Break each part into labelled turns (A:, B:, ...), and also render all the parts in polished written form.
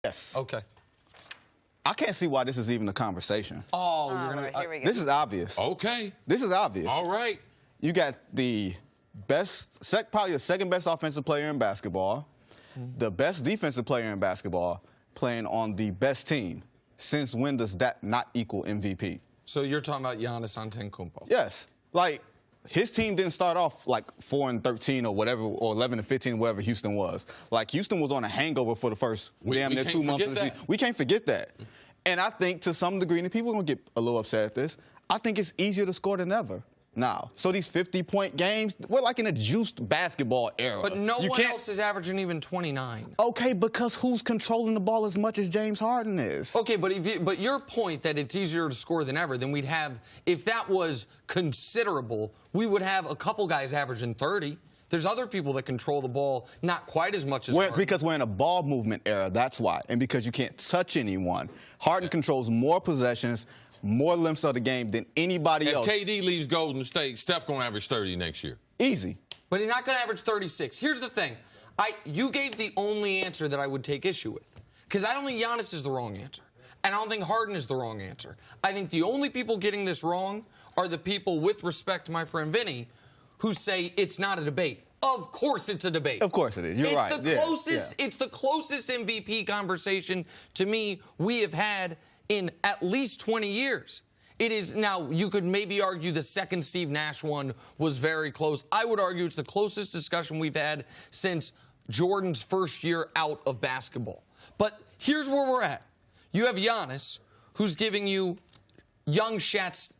A: Yes.
B: Okay.
A: I can't see why this is even a conversation.
B: Oh, you're gonna.
C: Here we go.
A: This is obvious.
D: Okay.
A: This is obvious.
D: All right.
A: You got the best, probably the second best offensive player in basketball, the best defensive player in basketball, playing on the best team. Since when does that not equal MVP?
B: So you're talking about Giannis Antetokounmpo?
A: Yes. Like, his team didn't start off like 4-13 or whatever, or 11-15, whatever Houston was. Like, Houston was on a hangover for the first damn near 2 months of the season. We can't forget that. And I think to some degree, and people are going to get a little upset at this, I think it's easier to score than ever now. So these 50-point games, we're like in a juiced basketball era.
B: But no one else is averaging even 29.
A: Okay, because who's controlling the ball as much as James Harden is?
B: Okay, but your point that it's easier to score than ever, then we'd have, if that was considerable, we would have a couple guys averaging 30. There's other people that control the ball not quite as much as Harden.
A: Because we're in a ball movement era, that's why. And because you can't touch anyone. Harden controls more possessions, more lengths of the game than anybody else.
D: If KD leaves Golden State, Steph going to average 30 next year.
A: Easy.
B: But he's not going to average 36. Here's the thing. You gave the only answer that I would take issue with. Because I don't think Giannis is the wrong answer. And I don't think Harden is the wrong answer. I think the only people getting this wrong are the people, with respect to my friend Vinny, who say it's not a debate. Of course it's a debate.
A: Of course it is. You're right.
B: It's the closest MVP conversation to me we have had in at least 20 years. It is now, you could maybe argue the second Steve Nash one was very close. I would argue it's the closest discussion we've had since Jordan's first year out of basketball. But here's where we're at. You have Giannis, who's giving you young Shaq's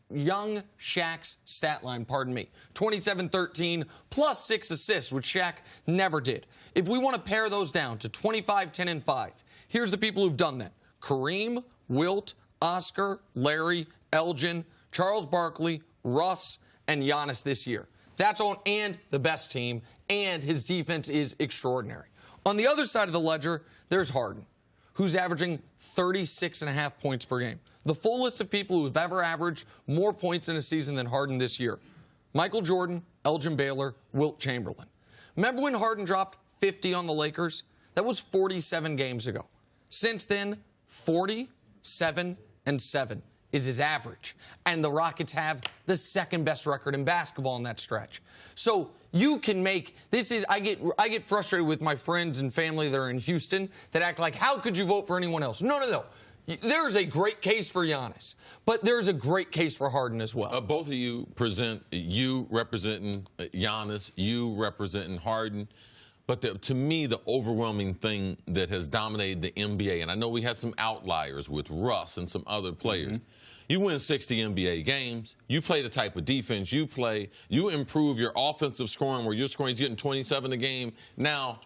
B: stat line, 27-13 plus 6 assists, which Shaq never did. If we want to pare those down to 25, 10, and 5, here's the people who've done that. Kareem, Wilt, Oscar, Larry, Elgin, Charles Barkley, Russ, and Giannis this year. That's on, and the best team, and his defense is extraordinary. On the other side of the ledger, there's Harden, who's averaging 36.5 points per game. The full list of people who've ever averaged more points in a season than Harden this year. Michael Jordan, Elgin Baylor, Wilt Chamberlain. Remember when Harden dropped 50 on the Lakers? That was 47 games ago. Since then, 47-7 is his average. And the Rockets have the second best record in basketball in that stretch. So you can make, I get frustrated with my friends and family that are in Houston that act like, how could you vote for anyone else? No. There's a great case for Giannis, but there's a great case for Harden as well.
D: Both of you present, you representing Giannis, you representing Harden. But to me, the overwhelming thing that has dominated the NBA, and I know we had some outliers with Russ and some other players, you win 60 NBA games, you play the type of defense you play, you improve your offensive scoring where your scoring is getting 27 a game. Now,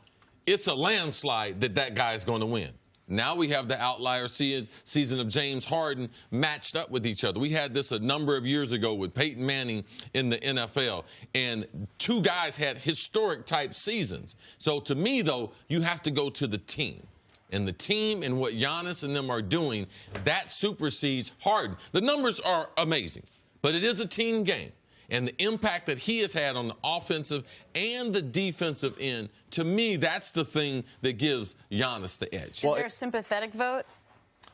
D: it's a landslide that guy's going to win. Now we have the outlier season of James Harden matched up with each other. We had this a number of years ago with Peyton Manning in the NFL, and two guys had historic-type seasons. So to me, though, you have to go to the team. And the team and what Giannis and them are doing, that supersedes Harden. The numbers are amazing, but it is a team game. And the impact that he has had on the offensive and the defensive end, to me, that's the thing that gives Giannis the edge.
C: Is there a sympathetic vote?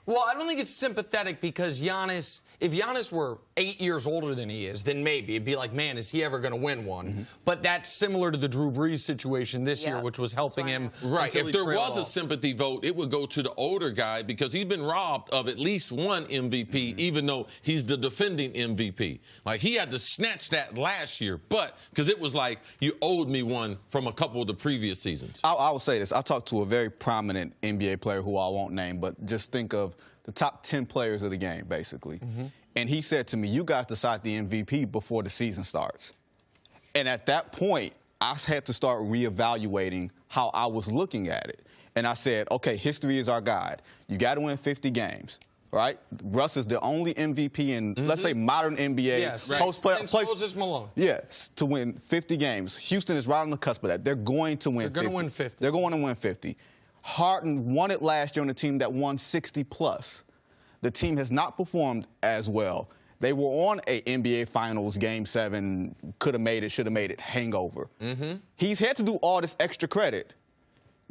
B: Well, I don't think it's sympathetic because Giannis, if Giannis were 8 years older than he is, then maybe it'd be like, man, is he ever going to win one? But that's similar to the Drew Brees situation this year, which was helping him.
D: Right. If there was a sympathy vote, it would go to the older guy because he's been robbed of at least one MVP, even though he's the defending MVP. Like, he had to snatch that last year, but because it was like, you owed me one from a couple of the previous seasons.
A: I will say this. I talked to a very prominent NBA player who I won't name, but just think of the top 10 players of the game, basically. And he said to me, you guys decide the MVP before the season starts. And at that point, I had to start reevaluating how I was looking at it. And I said, okay, history is our guide. You got to win 50 games, right? Russ is the only MVP in, let's say, modern NBA.
B: Since Moses Malone.
A: Yes, to win 50 games. Houston is right on the cusp of that. They're going to win 50.
B: They're going to win 50.
A: They're going to win 50. Harden won it last year on a team that won 60+. The team has not performed as well. They were on a NBA Finals Game 7, could have made it, should have made it hangover. He's had to do all this extra credit.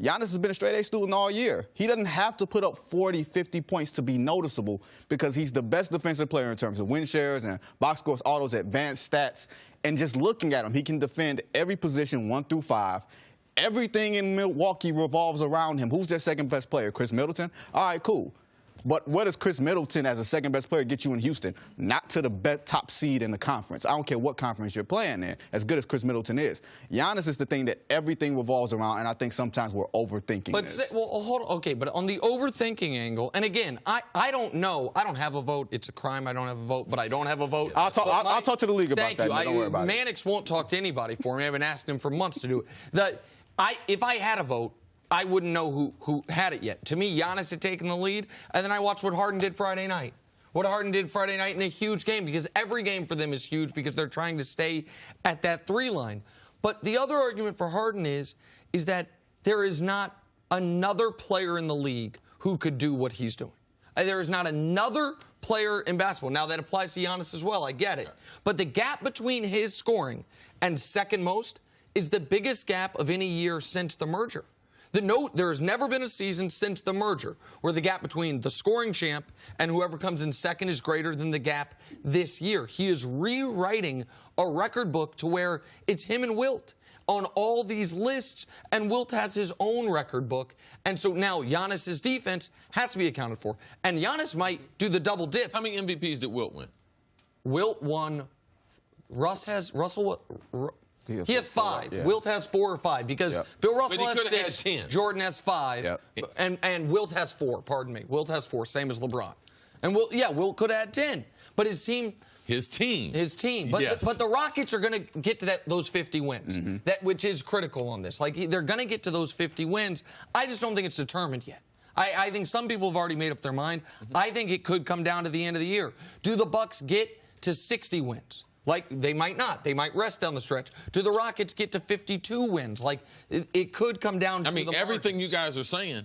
A: Giannis has been a straight-A student all year. He doesn't have to put up 40, 50 points to be noticeable because he's the best defensive player in terms of win shares and box scores, all those advanced stats. And just looking at him, he can defend every position 1 through 5. Everything in Milwaukee revolves around him. Who's their second-best player? Chris Middleton? All right, cool. But what does Chris Middleton as a second-best player get you in Houston? Not to the top seed in the conference. I don't care what conference you're playing in, as good as Chris Middleton is. Giannis is the thing that everything revolves around, and I think sometimes we're overthinking this.
B: Well, hold on. Okay, but on the overthinking angle, and again, I don't know. I don't have a vote. It's a crime I don't have a vote, but I don't have a vote.
A: I'll talk to the league about that. Don't worry about it.
B: Mannix won't talk to anybody for me. I haven't asked him for months to do it. If I had a vote, I wouldn't know who had it yet. To me, Giannis had taken the lead, and then I watched what Harden did Friday night. What Harden did Friday night in a huge game, because every game for them is huge because they're trying to stay at that 3 line. But the other argument for Harden is that there is not another player in the league who could do what he's doing. There is not another player in basketball. Now, that applies to Giannis as well. I get it. But the gap between his scoring and second most is the biggest gap of any year since the merger. There has never been a season since the merger where the gap between the scoring champ and whoever comes in second is greater than the gap this year. He is rewriting a record book to where it's him and Wilt on all these lists, and Wilt has his own record book. And so now Giannis's defense has to be accounted for. And Giannis might do the double dip.
D: How many MVPs did Wilt win?
B: Wilt won. He has 5. Yeah. Wilt has 4 or 5 because Bill Russell has 6.
D: 10.
B: Jordan has 5.
A: Yep.
B: And Wilt has 4. Pardon me. Wilt has 4, same as LeBron. And Wilt could add 10. But his team. But,
D: yes.
B: but the Rockets are going to get to those 50 wins, which is critical on this. Like, they're going to get to those 50 wins. I just don't think it's determined yet. I think some people have already made up their mind. I think it could come down to the end of the year. Do the Bucks get to 60 wins? Like, they might not. They might rest down the stretch. Do the Rockets get to 52 wins? Like, it could come down to the
D: everything
B: margins.
D: you guys are saying,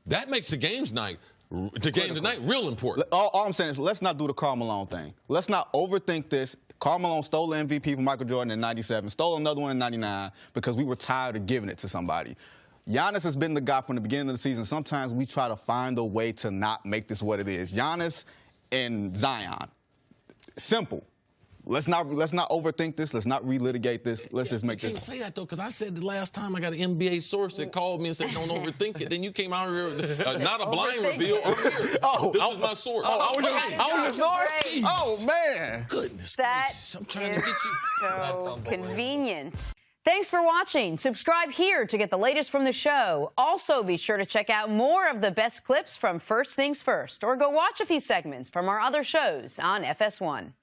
D: that makes the game tonight real important.
A: All I'm saying is let's not do the Karl Malone thing. Let's not overthink this. Karl Malone stole the MVP from Michael Jordan in '97, stole another one in '99 because we were tired of giving it to somebody. Giannis has been the guy from the beginning of the season. Sometimes we try to find a way to not make this what it is. Giannis and Zion. Simple. Let's not overthink this. Let's not relitigate this. Let's just make this.
D: You can't say that, though, because I said the last time I got an NBA source that called me and said, don't overthink it. Then you came out here, not a blind reveal. I'm here. This is my source.
A: I was the source? Oh, man.
D: Goodness
C: gracious.
D: I'm trying to get you.
C: So convenient. Thanks for watching. Subscribe here to get the latest from the show. Also, be sure to check out more of the best clips from First Things First, or go watch a few segments from our other shows on FS1.